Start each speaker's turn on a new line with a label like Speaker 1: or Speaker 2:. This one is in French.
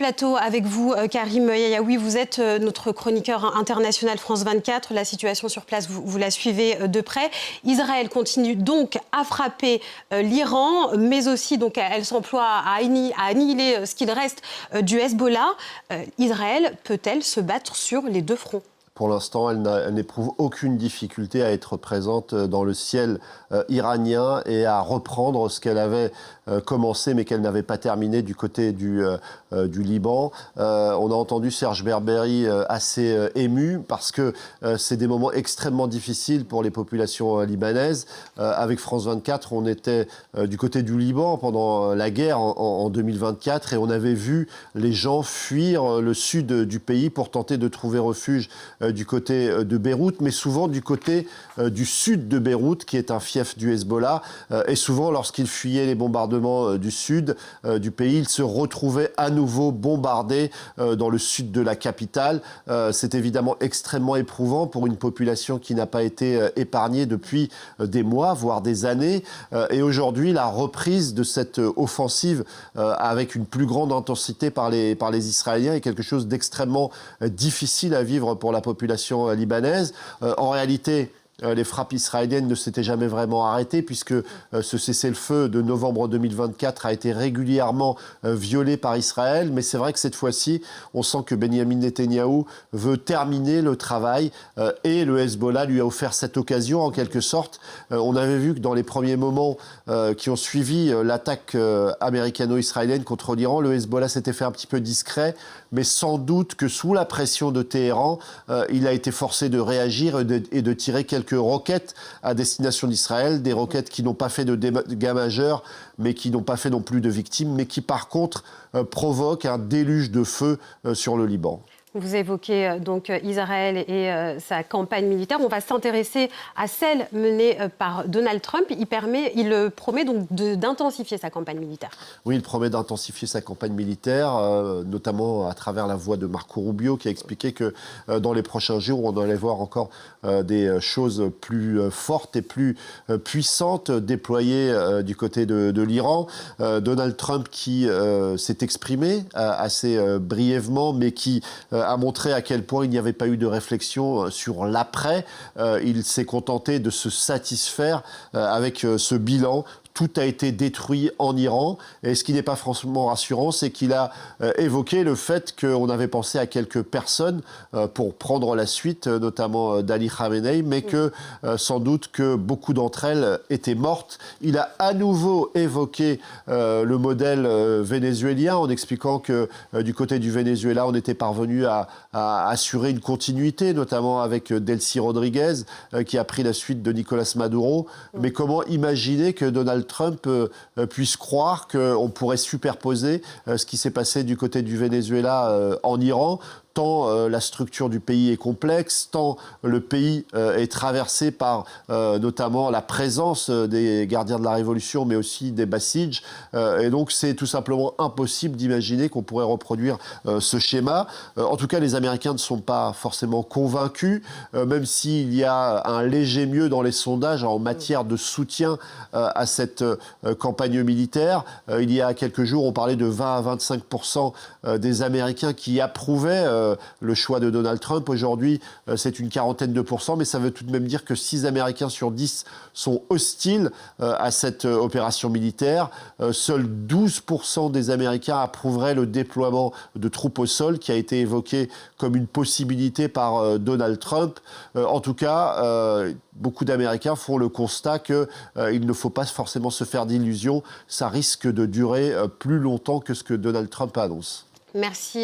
Speaker 1: plateau avec vous, Karim Yayaoui. Vous êtes notre chroniqueur international France 24. La situation sur place, vous la suivez de près. Israël continue donc à frapper l'Iran, mais aussi donc, elle s'emploie à annihiler ce qu'il reste du Hezbollah. Israël peut-elle se battre sur les deux fronts ?
Speaker 2: Pour l'instant, elle n'éprouve aucune difficulté à être présente dans le ciel iranien et à reprendre ce qu'elle avait commencé mais qu'elle n'avait pas terminé du côté du Liban. On a entendu Serge Berberi assez ému parce que c'est des moments extrêmement difficiles pour les populations libanaises. Avec France 24, on était du côté du Liban pendant la guerre en 2024 et on avait vu les gens fuir le sud du pays pour tenter de trouver refuge du côté de Beyrouth, mais souvent du côté du sud de Beyrouth, qui est un fief du Hezbollah. Et souvent, lorsqu'ils fuyaient les bombardements du sud du pays, ils se retrouvaient à nouveau bombardés dans le sud de la capitale. C'est évidemment extrêmement éprouvant pour une population qui n'a pas été épargnée depuis des mois, voire des années. Et aujourd'hui, la reprise de cette offensive avec une plus grande intensité par les Israéliens est quelque chose d'extrêmement difficile à vivre pour la population libanaise. En réalité, les frappes israéliennes ne s'étaient jamais vraiment arrêtées puisque ce cessez-le-feu de novembre 2024 a été régulièrement violé par Israël. Mais c'est vrai que cette fois-ci, on sent que Benyamin Netanyahou veut terminer le travail et le Hezbollah lui a offert cette occasion en quelque sorte. On avait vu que dans les premiers moments qui ont suivi l'attaque américano-israélienne contre l'Iran, le Hezbollah s'était fait un petit peu discret, mais sans doute que sous la pression de Téhéran, il a été forcé de réagir et de tirer quelques roquettes à destination d'Israël, des roquettes qui n'ont pas fait de dégâts majeurs, mais qui n'ont pas fait non plus de victimes, mais qui par contre provoquent un déluge de feu sur le Liban.
Speaker 1: Vous évoquez donc Israël et sa campagne militaire. On va s'intéresser à celle menée par Donald Trump. Il promet donc d'intensifier sa campagne militaire.
Speaker 2: Oui, il promet d'intensifier sa campagne militaire, notamment à travers la voix de Marco Rubio, qui a expliqué que dans les prochains jours, on allait voir encore des choses plus fortes et plus puissantes déployées du côté de l'Iran. Donald Trump qui s'est exprimé assez brièvement, mais qui a montré à quel point il n'y avait pas eu de réflexion sur l'après. Il s'est contenté de se satisfaire avec ce bilan. Tout a été détruit en Iran. Et ce qui n'est pas franchement rassurant, c'est qu'il a évoqué le fait qu'on avait pensé à quelques personnes pour prendre la suite, notamment d'Ali Khamenei, mais que sans doute que beaucoup d'entre elles étaient mortes. Il a à nouveau évoqué le modèle vénézuélien en expliquant que du côté du Venezuela, on était parvenu à assurer une continuité, notamment avec Delcy Rodriguez, qui a pris la suite de Nicolas Maduro. Mais comment imaginer que Donald Trump puisse croire qu'on pourrait superposer ce qui s'est passé du côté du Venezuela en Iran, tant la structure du pays est complexe, tant le pays est traversé par notamment la présence des gardiens de la Révolution, mais aussi des Bassidj. Et donc c'est tout simplement impossible d'imaginer qu'on pourrait reproduire ce schéma. En tout cas, les Américains ne sont pas forcément convaincus, même s'il y a un léger mieux dans les sondages en matière de soutien à cette campagne militaire. Il y a quelques jours, on parlait de 20 à 25% des Américains qui approuvaient le choix de Donald Trump. Aujourd'hui, c'est une quarantaine de pourcents, mais ça veut tout de même dire que 6 Américains sur 10 sont hostiles à cette opération militaire. Seuls 12% des Américains approuveraient le déploiement de troupes au sol, qui a été évoqué comme une possibilité par Donald Trump. En tout cas, beaucoup d'Américains font le constat qu'il ne faut pas forcément se faire d'illusions. Ça risque de durer plus longtemps que ce que Donald Trump annonce.
Speaker 1: Merci.